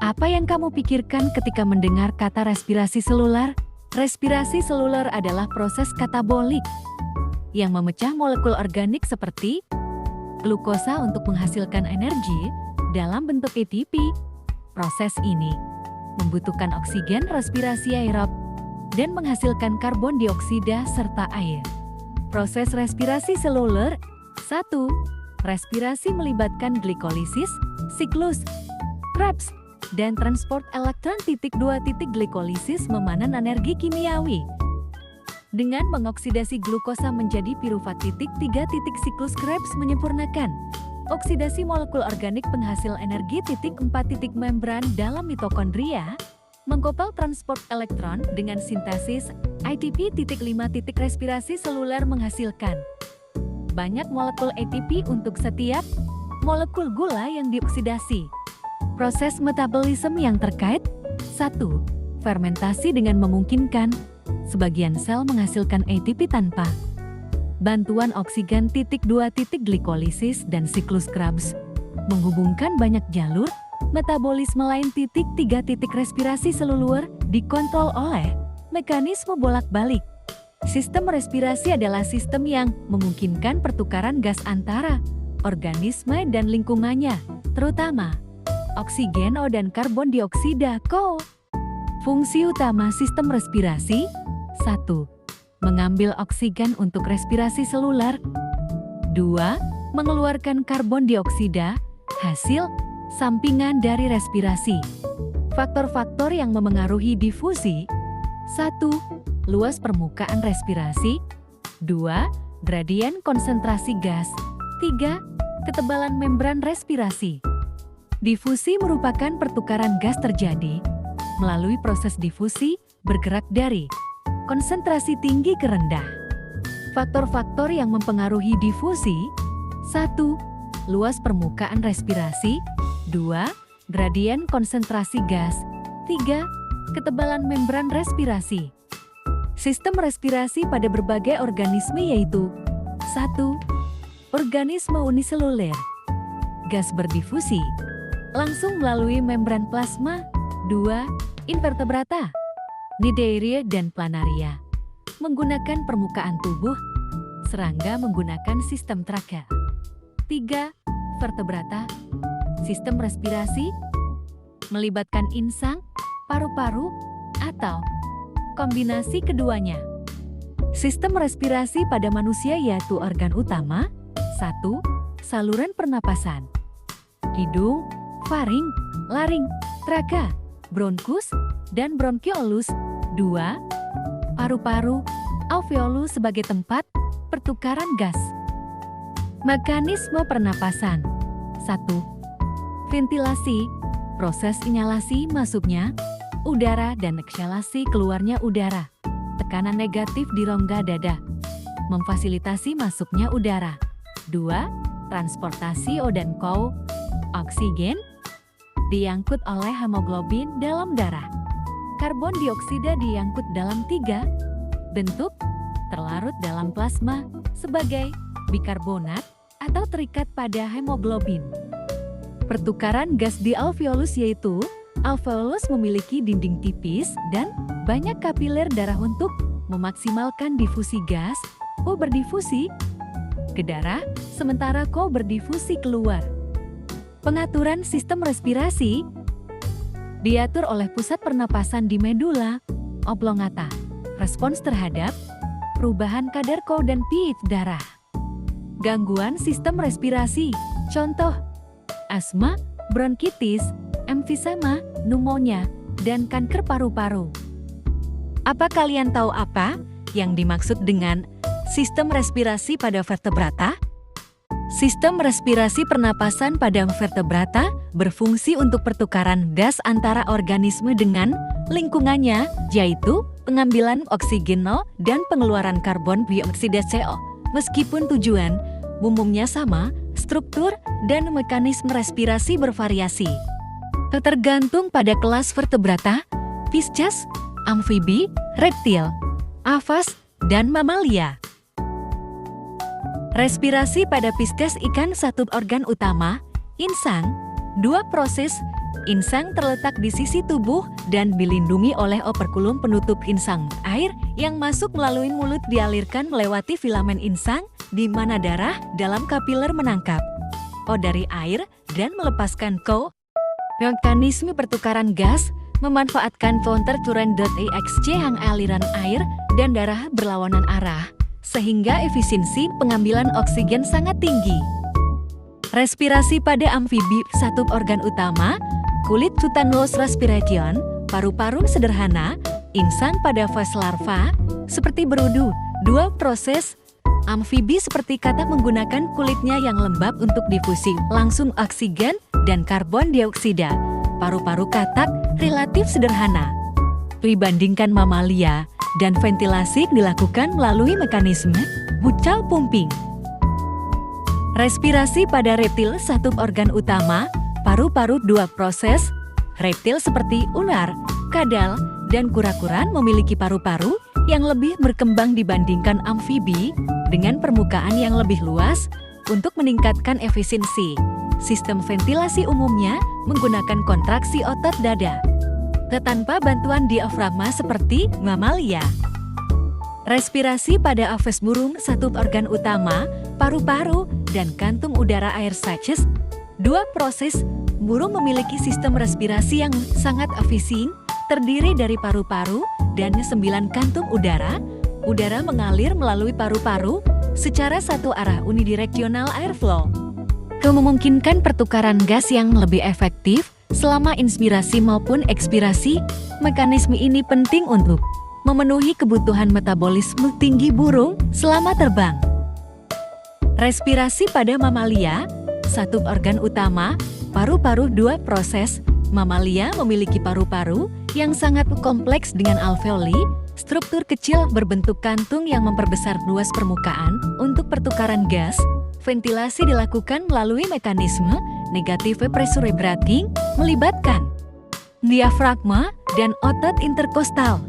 Apa yang kamu pikirkan ketika mendengar kata respirasi seluler? Respirasi seluler adalah proses katabolik yang memecah molekul organik seperti glukosa untuk menghasilkan energi dalam bentuk ATP. Proses ini membutuhkan oksigen respirasi aerob dan menghasilkan karbon dioksida serta air. Proses respirasi seluler 1. Respirasi melibatkan glikolisis, siklus Krebs, dan transport elektron. 2. Glikolisis memanen energi kimiawi dengan mengoksidasi glukosa menjadi piruvat. 3. Siklus Krebs menyempurnakan oksidasi molekul organik penghasil energi. 4. Membran dalam mitokondria mengkopel transport elektron dengan sintesis ATP. 5. Respirasi seluler menghasilkan banyak molekul ATP untuk setiap molekul gula yang dioksidasi. Proses metabolisme yang terkait 1. Fermentasi dengan memungkinkan sebagian sel menghasilkan ATP tanpa bantuan oksigen. 2. Glikolisis dan siklus Krebs menghubungkan banyak jalur metabolisme lain. 3. Respirasi seluler dikontrol oleh mekanisme bolak-balik. Sistem respirasi adalah sistem yang memungkinkan pertukaran gas antara organisme dan lingkungannya, terutama oksigen dan karbon dioksida (CO). Fungsi utama sistem respirasi 1. Mengambil oksigen untuk respirasi seluler. 2. Mengeluarkan karbon dioksida, hasil sampingan dari respirasi. Faktor-faktor yang memengaruhi difusi 1. Luas permukaan respirasi. 2. Gradien konsentrasi gas. 3. Ketebalan membran respirasi. Difusi merupakan pertukaran gas terjadi melalui proses difusi bergerak dari konsentrasi tinggi ke rendah. Faktor-faktor yang mempengaruhi difusi 1. Luas permukaan respirasi. 2. Gradien konsentrasi gas. 3. Ketebalan membran respirasi. Sistem respirasi pada berbagai organisme yaitu 1. Organisme uniseluler. Gas berdifusi langsung melalui membran plasma. 2. Invertebrata, Cnidaria dan Planaria menggunakan permukaan tubuh. Serangga menggunakan sistem traka. 3. Vertebrata. Sistem respirasi melibatkan insang, paru-paru, atau kombinasi keduanya. Sistem respirasi pada manusia yaitu organ utama 1. Saluran pernapasan, hidung, faring, laring, traka, bronkus, dan bronkiolus. 2. Paru-paru, alveolus sebagai tempat pertukaran gas. Mekanisme pernapasan 1. Ventilasi, proses inhalasi masuknya udara dan eksalasi keluarnya udara. Tekanan negatif di rongga dada memfasilitasi masuknya udara. 2. Transportasi O dan CO, oksigen diangkut oleh hemoglobin dalam darah. Karbon dioksida diangkut dalam 3 bentuk, terlarut dalam plasma sebagai bikarbonat atau terikat pada hemoglobin. Pertukaran gas di alveolus yaitu alveolus memiliki dinding tipis dan banyak kapiler darah untuk memaksimalkan difusi gas. O berdifusi ke darah, sementara CO berdifusi keluar. Pengaturan sistem respirasi diatur oleh pusat pernapasan di medula oblongata. Respons terhadap perubahan kadar CO dan pH darah. Gangguan sistem respirasi, contoh asma, bronkitis, emfisema, pneumonia, dan kanker paru-paru. Apa kalian tahu apa yang dimaksud dengan sistem respirasi pada vertebrata? Sistem respirasi pernapasan pada vertebrata berfungsi untuk pertukaran gas antara organisme dengan lingkungannya, yaitu pengambilan oksigen dan pengeluaran karbon dioksida CO. Meskipun tujuan umumnya sama, struktur dan mekanisme respirasi bervariasi. Tergantung pada kelas vertebrata, Pisces, amfibi, reptil, aphas, dan mamalia. Respirasi pada Pisces ikan satu organ utama, insang, 2 proses, Insang terletak di sisi tubuh dan dilindungi oleh operkulum penutup insang. Air yang masuk melalui mulut dialirkan melewati filamen insang, di mana darah dalam kapiler menangkap dari air dan melepaskan Mekanisme pertukaran gas memanfaatkan counter-current.exc yang aliran air dan darah berlawanan arah, sehingga efisiensi pengambilan oksigen sangat tinggi. Respirasi pada amfibi, satu organ utama, kulit cutaneous respiration, paru-paru sederhana, insang pada fase larva, seperti berudu. Dua proses amfibi seperti katak menggunakan kulitnya yang lembab untuk difusi langsung oksigen dan karbon dioksida. Paru-paru katak relatif sederhana dibandingkan mamalia, dan ventilasi dilakukan melalui mekanisme buccal pumping. Respirasi pada reptil, satu organ utama, paru-paru. Dua proses, reptil seperti ular, kadal, dan kura-kura memiliki paru-paru yang lebih berkembang dibandingkan amfibi dengan permukaan yang lebih luas untuk meningkatkan efisiensi. Sistem ventilasi umumnya menggunakan kontraksi otot dada, tanpa bantuan diafragma seperti mamalia. Respirasi pada aves burung, satu organ utama, paru-paru, dan kantung udara air sacs. Dua proses, burung memiliki sistem respirasi yang sangat efisien, terdiri dari paru-paru dan 9 kantung udara. Udara mengalir melalui paru-paru secara satu arah unidirectional airflow, memungkinkan pertukaran gas yang lebih efektif selama inspirasi maupun ekspirasi. Mekanisme ini penting untuk memenuhi kebutuhan metabolisme tinggi burung selama terbang. Respirasi pada mamalia, satu organ utama, paru-paru. Dua proses, mamalia memiliki paru-paru yang sangat kompleks dengan alveoli, struktur kecil berbentuk kantung yang memperbesar luas permukaan. Untuk pertukaran gas, ventilasi dilakukan melalui mekanisme negative pressure breathing, melibatkan diafragma dan otot interkostal.